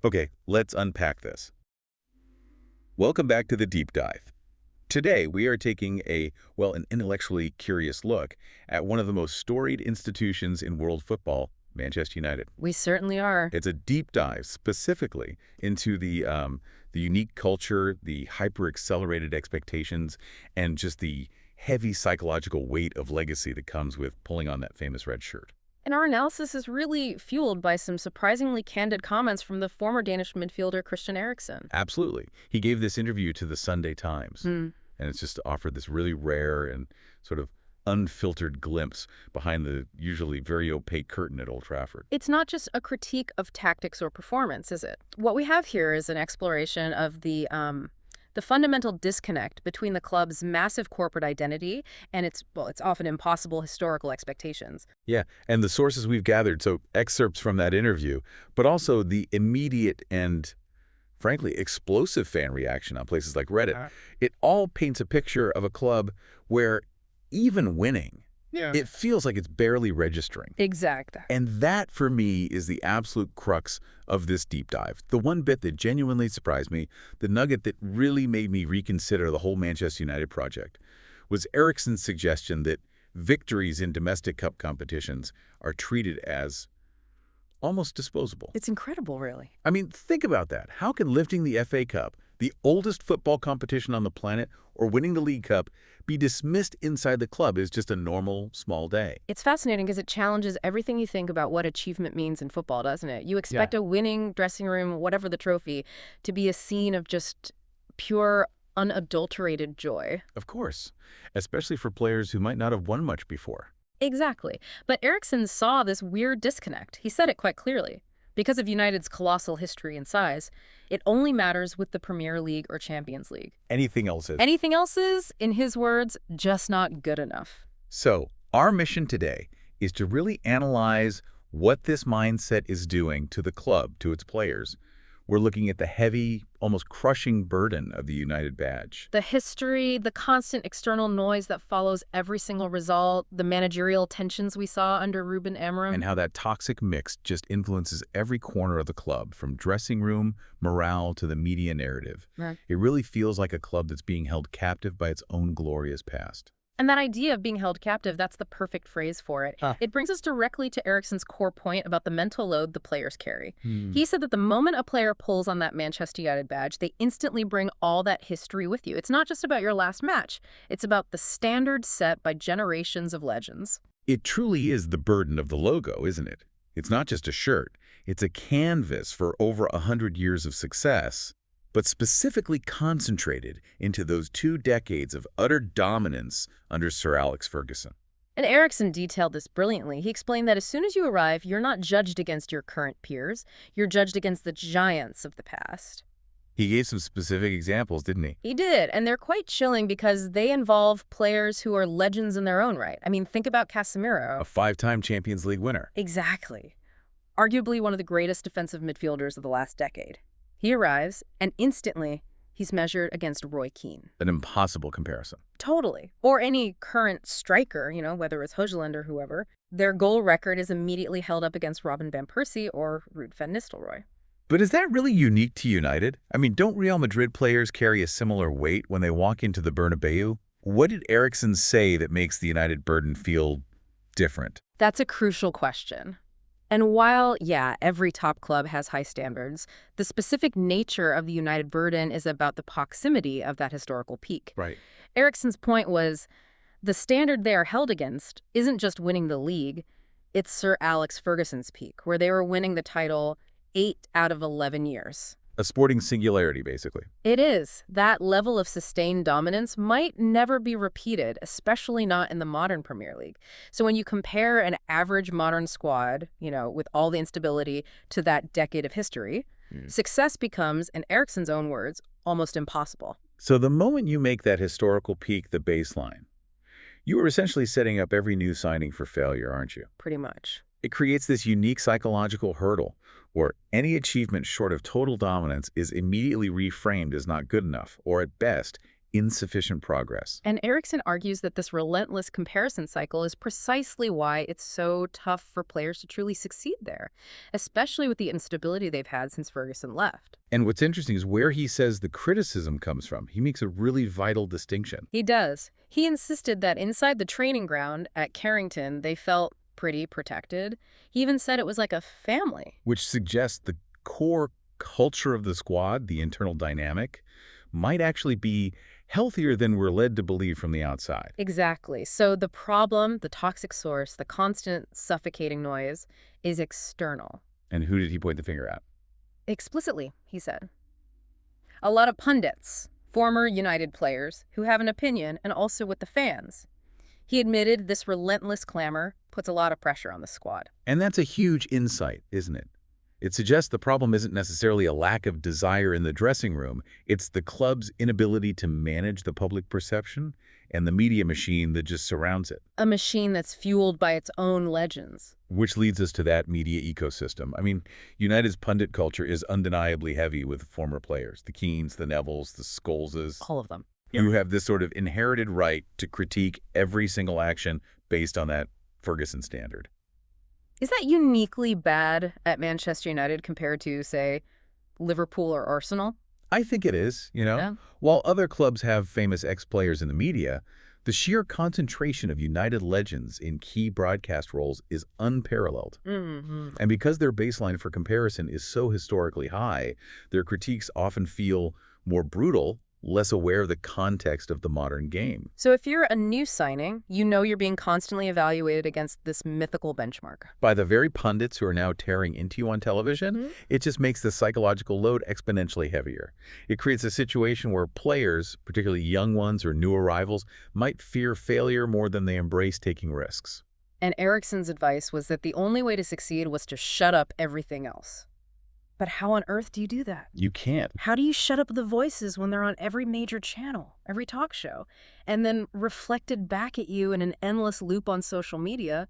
Okay, let's unpack this. Welcome back to the deep dive. Today, we are taking an intellectually curious look at one of the most storied institutions in world football, Manchester United. We certainly are. It's a deep dive specifically into the unique culture, the hyper-accelerated expectations, and just the heavy psychological weight of legacy that comes with pulling on that famous red shirt. And our analysis is really fueled by some surprisingly candid comments from the former Danish midfielder Christian Eriksen. Absolutely. He gave this interview to the Sunday Times, and it's just offered this really rare and sort of unfiltered glimpse behind the usually very opaque curtain at Old Trafford. It's not just a critique of tactics or performance, is it? What we have here is an exploration of the fundamental disconnect between the club's massive corporate identity and its often impossible historical expectations. Yeah, and the sources we've gathered, so excerpts from that interview, but also the immediate and, frankly, explosive fan reaction on places like Reddit. It all paints a picture of a club where even winning, it feels like it's barely registering. Exactly. And that, for me, is the absolute crux of this deep dive. The one bit that genuinely surprised me, the nugget that really made me reconsider the whole Manchester United project, was Eriksen's suggestion that victories in domestic cup competitions are treated as almost disposable. It's incredible, really. I mean, think about that. How can lifting the FA Cup, the oldest football competition on the planet, or winning the League Cup be dismissed inside the club as just a normal, small day? It's fascinating because it challenges everything you think about what achievement means in football, doesn't it? You expect a winning dressing room, whatever the trophy, to be a scene of just pure, unadulterated joy. Of course, especially for players who might not have won much before. Exactly. But Eriksen saw this weird disconnect. He said it quite clearly. Because of United's colossal history and size, it only matters with the Premier League or Champions League. Anything else is. Anything else is, in his words, just not good enough. So, our mission today is to really analyze what this mindset is doing to the club, to its players. We're looking at the heavy, almost crushing burden of the United badge. The history, the constant external noise that follows every single result, the managerial tensions we saw under Ruben Amorim. And how that toxic mix just influences every corner of the club, from dressing room, morale, to the media narrative. Right. It really feels like a club that's being held captive by its own glorious past. And that idea of being held captive, that's the perfect phrase for it. It brings us directly to Eriksen's core point about the mental load the players carry. He said that the moment a player pulls on that Manchester United badge, they instantly bring all that history with you. It's not just about your last match. It's about the standard set by generations of legends. It truly is the burden of the logo, isn't it? It's not just a shirt. It's a canvas for over 100 years of success, but specifically concentrated into those 2 decades of utter dominance under Sir Alex Ferguson. And Eriksen detailed this brilliantly. He explained that as soon as you arrive, you're not judged against your current peers. You're judged against the giants of the past. He gave some specific examples, didn't he? He did, and they're quite chilling because they involve players who are legends in their own right. I mean, think about Casemiro. A 5-time Champions League winner. Exactly. Arguably one of the greatest defensive midfielders of the last decade. He arrives, and instantly, he's measured against Roy Keane. An impossible comparison. Totally. Or any current striker, whether it's Højlund or whoever. Their goal record is immediately held up against Robin van Persie or Ruud van Nistelrooy. But is that really unique to United? I mean, don't Real Madrid players carry a similar weight when they walk into the Bernabeu? What did Eriksen say that makes the United burden feel different? That's a crucial question. And while, every top club has high standards, the specific nature of the United burden is about the proximity of that historical peak. Right. Eriksen's point was, the standard they are held against isn't just winning the league, it's Sir Alex Ferguson's peak, where they were winning the title 8 out of 11 years. A sporting singularity, basically. It is. That level of sustained dominance might never be repeated, especially not in the modern Premier League. So when you compare an average modern squad, with all the instability to that decade of history, success becomes, in Eriksen's own words, almost impossible. So the moment you make that historical peak the baseline, you are essentially setting up every new signing for failure, aren't you? Pretty much. It creates this unique psychological hurdle where any achievement short of total dominance is immediately reframed as not good enough, or at best, insufficient progress. And Eriksen argues that this relentless comparison cycle is precisely why it's so tough for players to truly succeed there, especially with the instability they've had since Ferguson left. And what's interesting is where he says the criticism comes from. He makes a really vital distinction. He does. He insisted that inside the training ground at Carrington, they felt pretty protected. He even said it was like a family. Which suggests the core culture of the squad, the internal dynamic, might actually be healthier than we're led to believe from the outside. Exactly. So the problem, the toxic source, the constant suffocating noise is external. And who did he point the finger at? Explicitly, he said. A lot of pundits, former United players, who have an opinion, and also with the fans. He admitted this relentless clamor puts a lot of pressure on the squad. And that's a huge insight, isn't it? It suggests the problem isn't necessarily a lack of desire in the dressing room. It's the club's inability to manage the public perception and the media machine that just surrounds it. A machine that's fueled by its own legends. Which leads us to that media ecosystem. I mean, United's pundit culture is undeniably heavy with former players. The Keanes, the Nevilles, the Scholeses. All of them. Who have this sort of inherited right to critique every single action based on that Ferguson standard. Is that uniquely bad at Manchester United compared to, say, Liverpool or Arsenal? I think it is, Yeah. While other clubs have famous ex-players in the media, the sheer concentration of United legends in key broadcast roles is unparalleled. Mm-hmm. And because their baseline for comparison is so historically high, their critiques often feel more brutal, less aware of the context of the modern game. So if you're a new signing, you know you're being constantly evaluated against this mythical benchmark. By the very pundits who are now tearing into you on television, it just makes the psychological load exponentially heavier. It creates a situation where players, particularly young ones or new arrivals, might fear failure more than they embrace taking risks. And Eriksen's advice was that the only way to succeed was to shut up everything else. But how on earth do you do that? You can't. How do you shut up the voices when they're on every major channel, every talk show, and then reflected back at you in an endless loop on social media?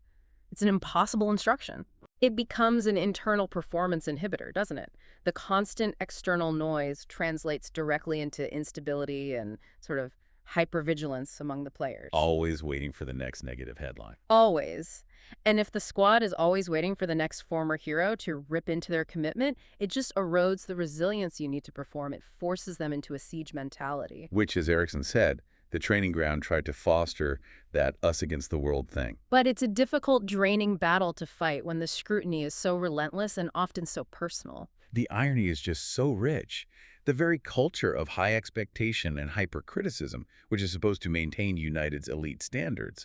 It's an impossible instruction. It becomes an internal performance inhibitor, doesn't it? The constant external noise translates directly into instability and sort of hypervigilance among the players. Always waiting for the next negative headline. Always. And if the squad is always waiting for the next former hero to rip into their commitment, it just erodes the resilience you need to perform. It forces them into a siege mentality. Which, as Eriksen said, the training ground tried to foster that us against the world thing. But it's a difficult, draining battle to fight when the scrutiny is so relentless and often so personal. The irony is just so rich. The very culture of high expectation and hypercriticism, which is supposed to maintain United's elite standards,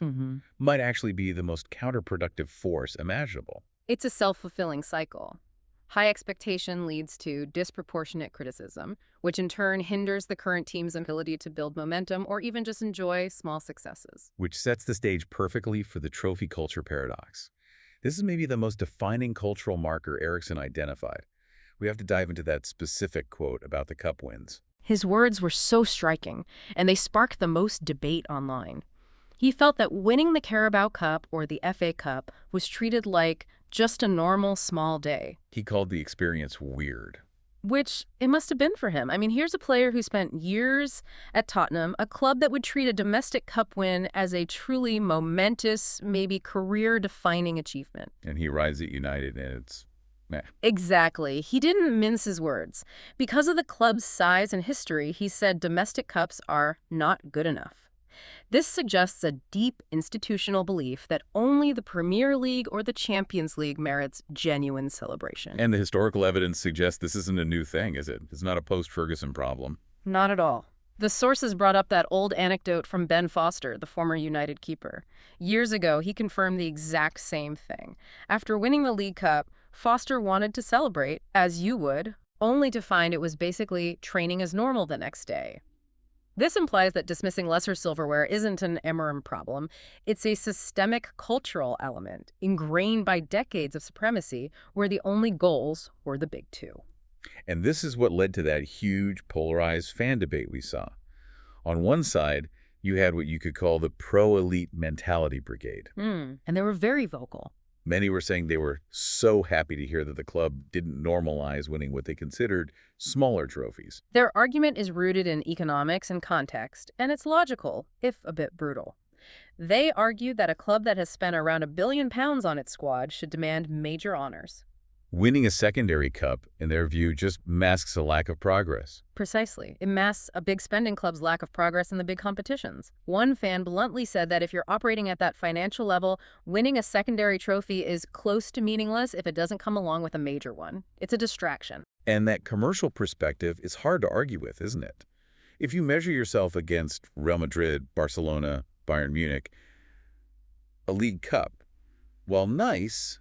might actually be the most counterproductive force imaginable. It's a self-fulfilling cycle. High expectation leads to disproportionate criticism, which in turn hinders the current team's ability to build momentum or even just enjoy small successes. Which sets the stage perfectly for the trophy culture paradox. This is maybe the most defining cultural marker Eriksen identified. We have to dive into that specific quote about the cup wins. His words were so striking, and they sparked the most debate online. He felt that winning the Carabao Cup or the FA Cup was treated like just a normal small day. He called the experience weird. Which it must have been for him. I mean, here's a player who spent years at Tottenham, a club that would treat a domestic cup win as a truly momentous, maybe career-defining achievement. And he arrives at United and it's meh. Exactly. He didn't mince his words. Because of the club's size and history, he said domestic cups are not good enough. This suggests a deep institutional belief that only the Premier League or the Champions League merits genuine celebration. And the historical evidence suggests this isn't a new thing, is it? It's not a post-Ferguson problem. Not at all. The sources brought up that old anecdote from Ben Foster, the former United keeper. Years ago, he confirmed the exact same thing. After winning the League Cup, Foster wanted to celebrate, as you would, only to find it was basically training as normal the next day. This implies that dismissing lesser silverware isn't an Amorim problem. It's a systemic cultural element, ingrained by decades of supremacy, where the only goals were the big two. And this is what led to that huge polarized fan debate we saw. On one side, you had what you could call the pro-elite mentality brigade. And they were very vocal. Many were saying they were so happy to hear that the club didn't normalize winning what they considered smaller trophies. Their argument is rooted in economics and context, and it's logical, if a bit brutal. They argue that a club that has spent around £1 billion on its squad should demand major honors. Winning a secondary cup, in their view, just masks a lack of progress. Precisely. It masks a big spending club's lack of progress in the big competitions. One fan bluntly said that if you're operating at that financial level, winning a secondary trophy is close to meaningless if it doesn't come along with a major one. It's a distraction. And that commercial perspective is hard to argue with, isn't it? If you measure yourself against Real Madrid, Barcelona, Bayern Munich, a League Cup, while nice,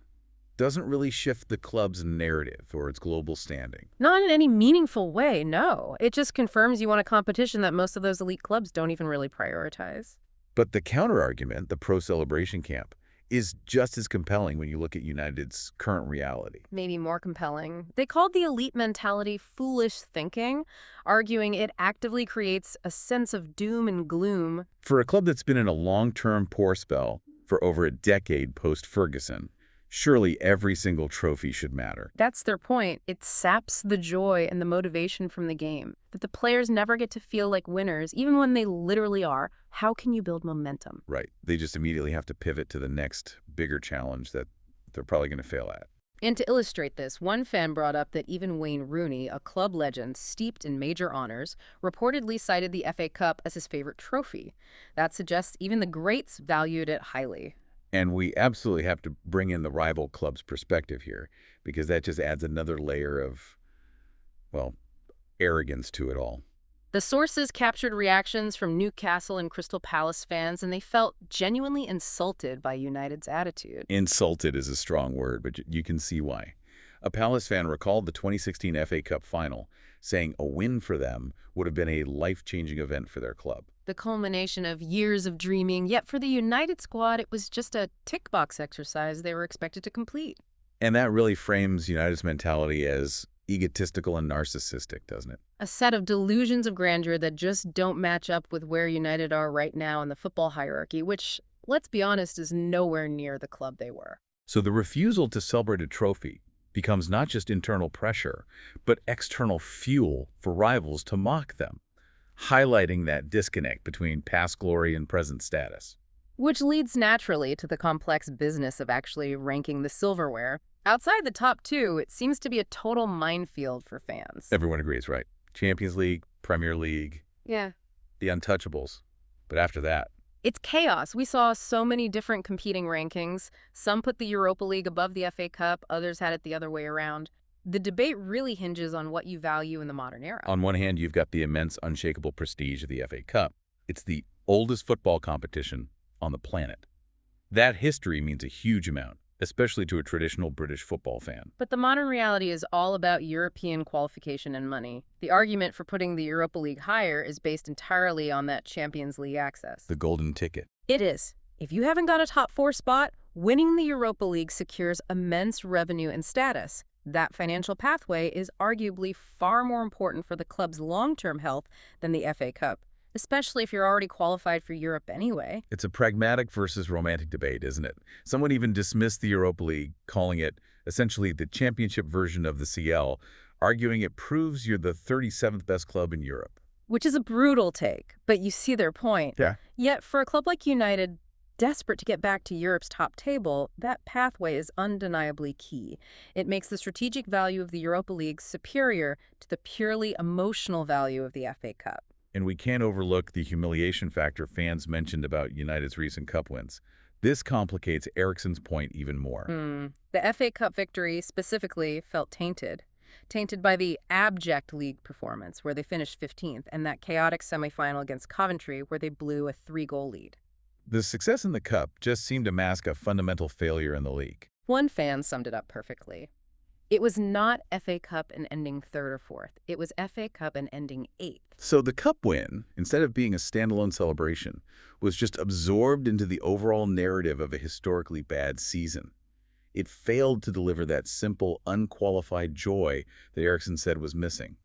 doesn't really shift the club's narrative or its global standing. Not in any meaningful way, no. It just confirms you want a competition that most of those elite clubs don't even really prioritize. But the counter-argument, the pro-celebration camp, is just as compelling when you look at United's current reality. Maybe more compelling. They called the elite mentality foolish thinking, arguing it actively creates a sense of doom and gloom. For a club that's been in a long-term poor spell for over a decade post-Ferguson, surely every single trophy should matter. That's their point. It saps the joy and the motivation from the game, that the players never get to feel like winners, even when they literally are. How can you build momentum? Right. They just immediately have to pivot to the next bigger challenge that they're probably going to fail at. And to illustrate this, one fan brought up that even Wayne Rooney, a club legend steeped in major honors, reportedly cited the FA Cup as his favorite trophy. That suggests even the greats valued it highly. And we absolutely have to bring in the rival club's perspective here, because that just adds another layer of, well, arrogance to it all. The sources captured reactions from Newcastle and Crystal Palace fans, and they felt genuinely insulted by United's attitude. Insulted is a strong word, but you can see why. A Palace fan recalled the 2016 FA Cup final, saying a win for them would have been a life-changing event for their club. The culmination of years of dreaming, yet for the United squad, it was just a tick-box exercise they were expected to complete. And that really frames United's mentality as egotistical and narcissistic, doesn't it? A set of delusions of grandeur that just don't match up with where United are right now in the football hierarchy, which, let's be honest, is nowhere near the club they were. So the refusal to celebrate a trophy becomes not just internal pressure, but external fuel for rivals to mock them, highlighting that disconnect between past glory and present status. Which leads naturally to the complex business of actually ranking the silverware. Outside the top two, it seems to be a total minefield for fans. Everyone agrees, right? Champions League, Premier League, Yeah. the untouchables. But after that, It's chaos. We saw so many different competing rankings. Some put the Europa League above the FA Cup, others had it the other way around. The debate really hinges on what you value in the modern era. on one hand, you've got the immense, unshakable prestige of the FA Cup. It's the oldest football competition on the planet. That history means a huge amount, especially to a traditional British football fan. But the modern reality is all about European qualification and money. The argument for putting the Europa League higher is based entirely on that Champions League access. The golden ticket. It is. If you haven't got a top 4 spot, winning the Europa League secures immense revenue and status. That financial pathway is arguably far more important for the club's long-term health than the FA Cup, especially if you're already qualified for Europe anyway. It's a pragmatic versus romantic debate, isn't it? Someone even dismissed the Europa League, calling it essentially the championship version of the CL, arguing it proves you're the 37th best club in Europe. Which is a brutal take, but you see their point. Yeah. Yet for a club like United, desperate to get back to Europe's top table, that pathway is undeniably key. It makes the strategic value of the Europa League superior to the purely emotional value of the FA Cup. And we can't overlook the humiliation factor fans mentioned about United's recent cup wins. This complicates Eriksen's point even more. The FA Cup victory specifically felt tainted. Tainted by the abject league performance, where they finished 15th, and that chaotic semifinal against Coventry, where they blew a 3-goal lead. The success in the cup just seemed to mask a fundamental failure in the league. One fan summed it up perfectly. It was not FA Cup and ending 3rd or 4th. It was FA Cup and ending 8th. So the cup win, instead of being a standalone celebration, was just absorbed into the overall narrative of a historically bad season. It failed to deliver that simple, unqualified joy that Eriksen said was missing.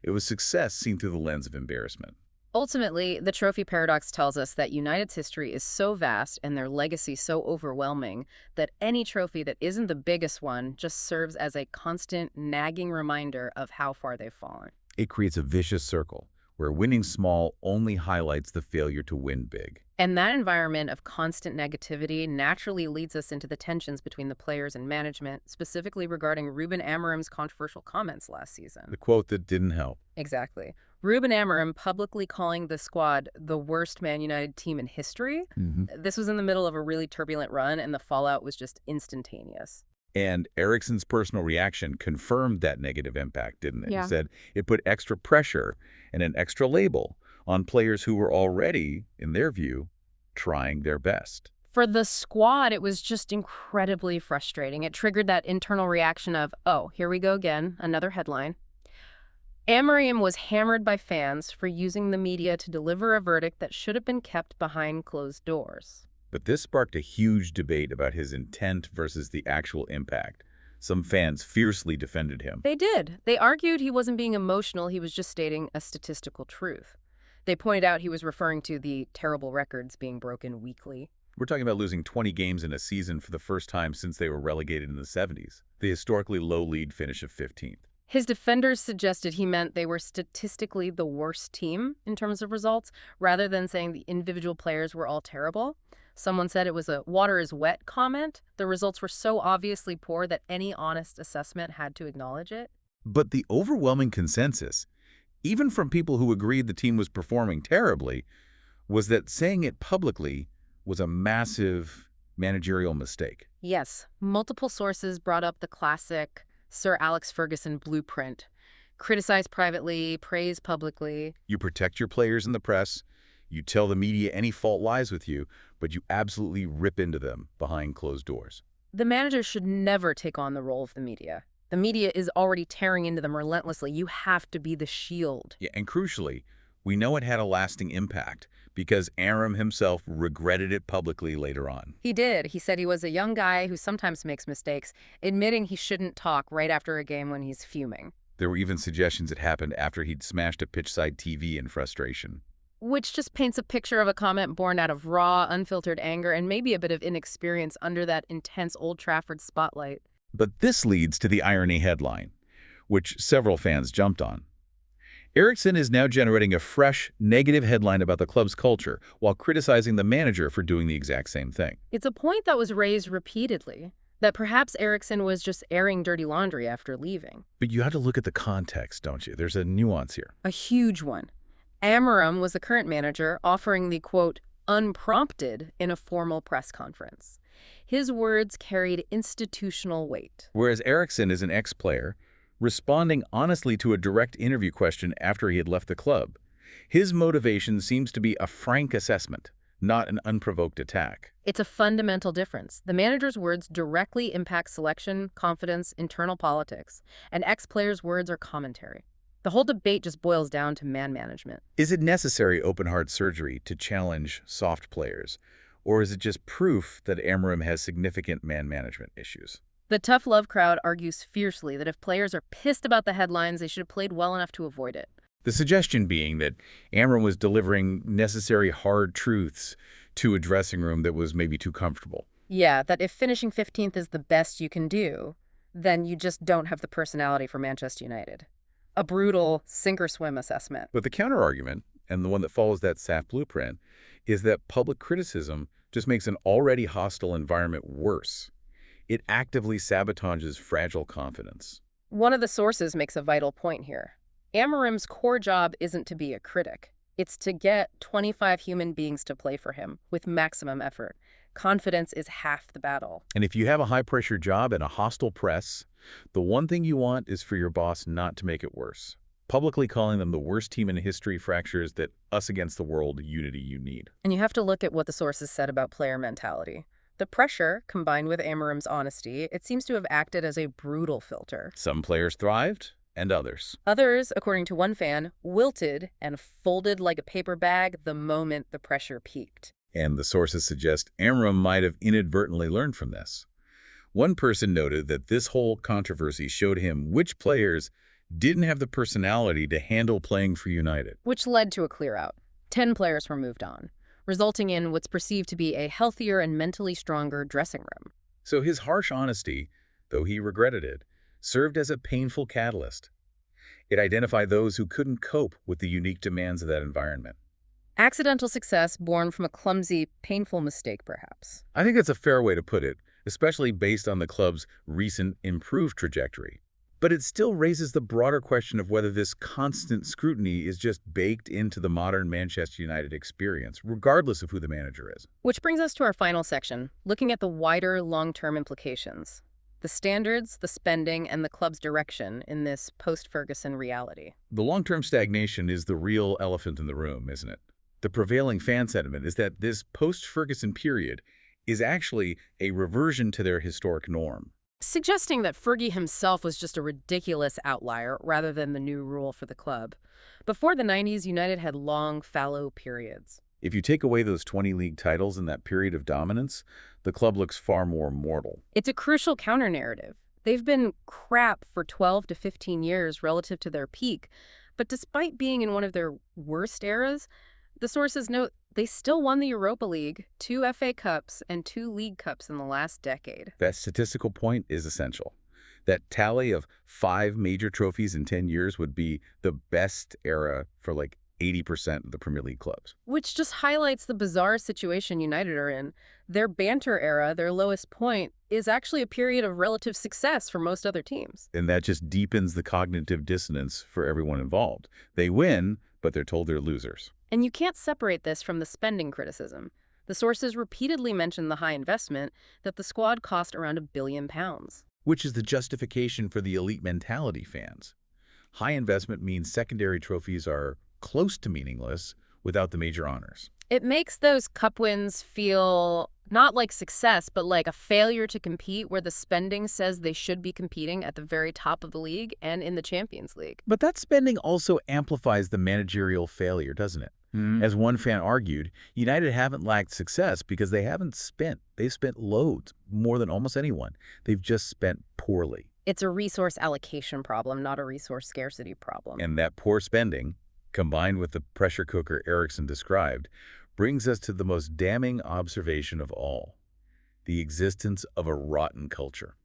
It was success seen through the lens of embarrassment. Ultimately, the trophy paradox tells us that United's history is so vast and their legacy so overwhelming that any trophy that isn't the biggest one just serves as a constant, nagging reminder of how far they've fallen. It creates a vicious circle where winning small only highlights the failure to win big. And that environment of constant negativity naturally leads us into the tensions between the players and management, specifically regarding Ruben Amorim's controversial comments last season. The quote that didn't help. Exactly. Ruben Amorim publicly calling the squad the worst Man United team in history. This was in the middle of a really turbulent run, and the fallout was just instantaneous. And Eriksen's personal reaction confirmed that negative impact, didn't it? Yeah. He said it put extra pressure and an extra label on players who were already, in their view, trying their best. For the squad, it was just incredibly frustrating. It triggered that internal reaction of, oh, here we go again, another headline. Amorim was hammered by fans for using the media to deliver a verdict that should have been kept behind closed doors. But this sparked a huge debate about his intent versus the actual impact. Some fans fiercely defended him. They did. They argued he wasn't being emotional, he was just stating a statistical truth. They pointed out he was referring to the terrible records being broken weekly. We're talking about losing 20 games in a season for the first time since they were relegated in the 70s, the historically low lead finish of 15th. His defenders suggested he meant they were statistically the worst team in terms of results, rather than saying the individual players were all terrible. Someone said it was a water is wet comment. The results were so obviously poor that any honest assessment had to acknowledge it. But the overwhelming consensus, even from people who agreed the team was performing terribly, was that saying it publicly was a massive managerial mistake. Yes, multiple sources brought up the classic Sir Alex Ferguson blueprint. Criticize privately, praise publicly. You protect your players in the press, you tell the media any fault lies with you, but you absolutely rip into them behind closed doors. The manager should never take on the role of the media. The media is already tearing into them relentlessly. You have to be the shield. Yeah, and crucially, we know it had a lasting impact because Amorim himself regretted it publicly later on. He did. He said he was a young guy who sometimes makes mistakes, admitting he shouldn't talk right after a game when he's fuming. There were even suggestions it happened after he'd smashed a pitchside TV in frustration. Which just paints a picture of a comment born out of raw, unfiltered anger and maybe a bit of inexperience under that intense Old Trafford spotlight. But this leads to the irony headline, which several fans jumped on. Eriksen is now generating a fresh, negative headline about the club's culture while criticizing the manager for doing the exact same thing. It's a point that was raised repeatedly, that perhaps Eriksen was just airing dirty laundry after leaving. But you have to look at the context, don't you? There's a nuance here. A huge one. Amorim was the current manager, offering the, quote, unprompted in a formal press conference. His words carried institutional weight. Whereas Eriksen is an ex-player, responding honestly to a direct interview question after he had left the club. His motivation seems to be a frank assessment, not an unprovoked attack. It's a fundamental difference. The manager's words directly impact selection, confidence, internal politics, and ex-players' words are commentary. The whole debate just boils down to man management. Is it necessary open-heart surgery to challenge soft players, or is it just proof that Amorim has significant man management issues? The tough love crowd argues fiercely that if players are pissed about the headlines, they should have played well enough to avoid it. The suggestion being that Amorim was delivering necessary hard truths to a dressing room that was maybe too comfortable. Yeah, that if finishing 15th is the best you can do, then you just don't have the personality for Manchester United. A brutal sink-or-swim assessment. But the counter-argument, and the one that follows that SAF blueprint, is that public criticism just makes an already hostile environment worse. It actively sabotages fragile confidence. One of the sources makes a vital point here. Amorim's core job isn't to be a critic. It's to get 25 human beings to play for him with maximum effort. Confidence is half the battle. And if you have a high-pressure job and a hostile press, the one thing you want is for your boss not to make it worse. Publicly calling them the worst team in history fractures that us against the world unity you need. And you have to look at what the sources said about player mentality. The pressure, combined with Amorim's honesty, it seems to have acted as a brutal filter. Some players thrived, and others. Others, according to one fan, wilted and folded like a paper bag the moment the pressure peaked. And the sources suggest Amorim might have inadvertently learned from this. One person noted that this whole controversy showed him which players didn't have the personality to handle playing for United. which led to a clear-out. 10 players were moved on, resulting in what's perceived to be a healthier and mentally stronger dressing room. So his harsh honesty, though he regretted it, served as a painful catalyst. It identified those who couldn't cope with the unique demands of that environment. Accidental success born from a clumsy, painful mistake, perhaps. I think that's a fair way to put it, especially based on the club's recent improved trajectory. But it still raises the broader question of whether this constant scrutiny is just baked into the modern Manchester United experience, regardless of who the manager is. Which brings us to our final section, looking at the wider long-term implications. The standards, the spending, and the club's direction in this post-Ferguson reality. The long-term stagnation is the real elephant in the room, isn't it? The prevailing fan sentiment is that this post-Ferguson period is actually a reversion to their historic norm. Suggesting that Fergie himself was just a ridiculous outlier rather than the new rule for the club. Before the 90s, United had long, fallow periods. If you take away those 20 league titles in that period of dominance, the club looks far more mortal. It's a crucial counter-narrative. They've been crap for 12 to 15 years relative to their peak, but despite being in one of their worst eras, the sources note they still won the Europa League, 2 FA Cups, and 2 League Cups in the last decade. That statistical point is essential. That tally of 5 major trophies in 10 years would be the best era for like 80% of the Premier League clubs. Which just highlights the bizarre situation United are in. Their banter era, their lowest point, is actually a period of relative success for most other teams. And that just deepens the cognitive dissonance for everyone involved. They win, but they're told they're losers. And you can't separate this from the spending criticism. The sources repeatedly mention the high investment, that the squad cost around £1 billion. Which is the justification for the elite mentality fans. High investment means secondary trophies are close to meaningless without the major honors. It makes those cup wins feel not like success, but like a failure to compete where the spending says they should be competing at the very top of the league and in the Champions League. But that spending also amplifies the managerial failure, doesn't it? As one fan argued, United haven't lacked success because they haven't spent. They've spent loads, more than almost anyone. They've just spent poorly. It's a resource allocation problem, not a resource scarcity problem. And that poor spending, combined with the pressure cooker Eriksen described, brings us to the most damning observation of all, the existence of a rotten culture.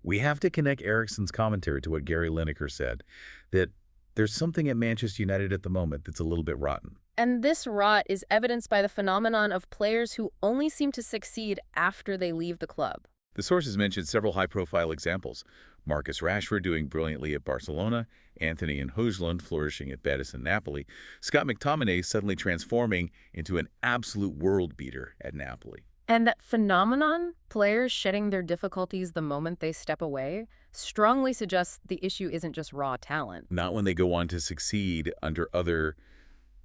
We have to connect Eriksen's commentary to what Gary Lineker said, that there's something at Manchester United at the moment that's a little bit rotten. And this rot is evidenced by the phenomenon of players who only seem to succeed after they leave the club. The sources mentioned several high-profile examples. Marcus Rashford doing brilliantly at Barcelona, Anthony and Højlund flourishing at Betis and Napoli, Scott McTominay suddenly transforming into an absolute world beater at Napoli. And that phenomenon, players shedding their difficulties the moment they step away, strongly suggests the issue isn't just raw talent. Not when they go on to succeed under other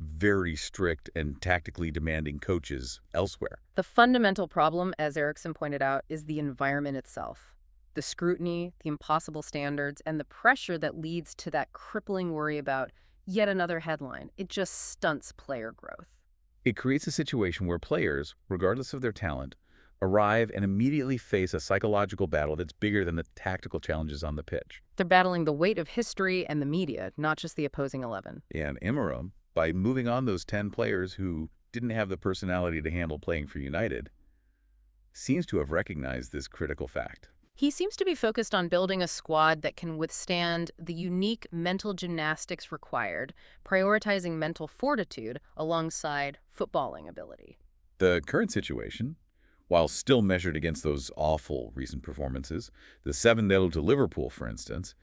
very strict and tactically demanding coaches elsewhere. The fundamental problem, as Eriksen pointed out, is the environment itself. The scrutiny, the impossible standards, and the pressure that leads to that crippling worry about yet another headline. It just stunts player growth. It creates a situation where players, regardless of their talent, arrive and immediately face a psychological battle that's bigger than the tactical challenges on the pitch. They're battling the weight of history and the media, not just the opposing 11. And Amorim, by moving on those 10 players who didn't have the personality to handle playing for United, seems to have recognized this critical fact. He seems to be focused on building a squad that can withstand the unique mental gymnastics required, prioritizing mental fortitude alongside footballing ability. The current situation, while still measured against those awful recent performances, the 7-0 to Liverpool, for instance,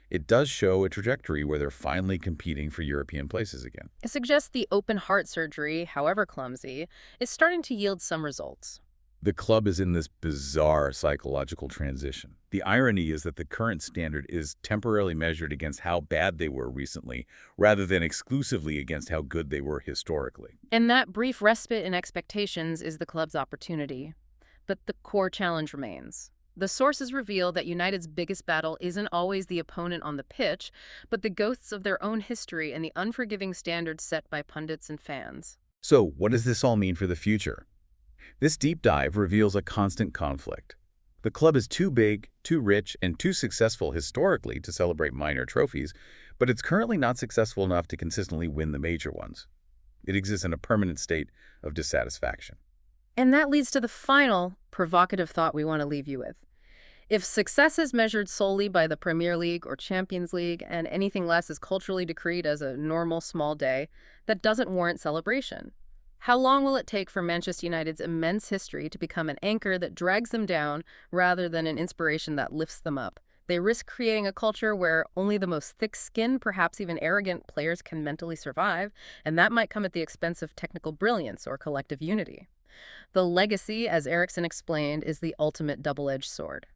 it does show a trajectory where they're finally competing for European places again. It suggests the open heart surgery, however clumsy, is starting to yield some results. The club is in this bizarre psychological transition. The irony is that the current standard is temporarily measured against how bad they were recently, rather than exclusively against how good they were historically. And that brief respite in expectations is the club's opportunity. But the core challenge remains. The sources reveal that United's biggest battle isn't always the opponent on the pitch, but the ghosts of their own history and the unforgiving standards set by pundits and fans. So, what does this all mean for the future? This deep dive reveals a constant conflict. The club is too big, too rich, and too successful historically to celebrate minor trophies, but it's currently not successful enough to consistently win the major ones. It exists in a permanent state of dissatisfaction. And that leads to the final provocative thought we want to leave you with. If success is measured solely by the Premier League or Champions League, and anything less is culturally decreed as a normal small day, that doesn't warrant celebration. How long will it take for Manchester United's immense history to become an anchor that drags them down rather than an inspiration that lifts them up? They risk creating a culture where only the most thick-skinned, perhaps even arrogant players can mentally survive, and that might come at the expense of technical brilliance or collective unity. The legacy, as Eriksen explained, is the ultimate double-edged sword.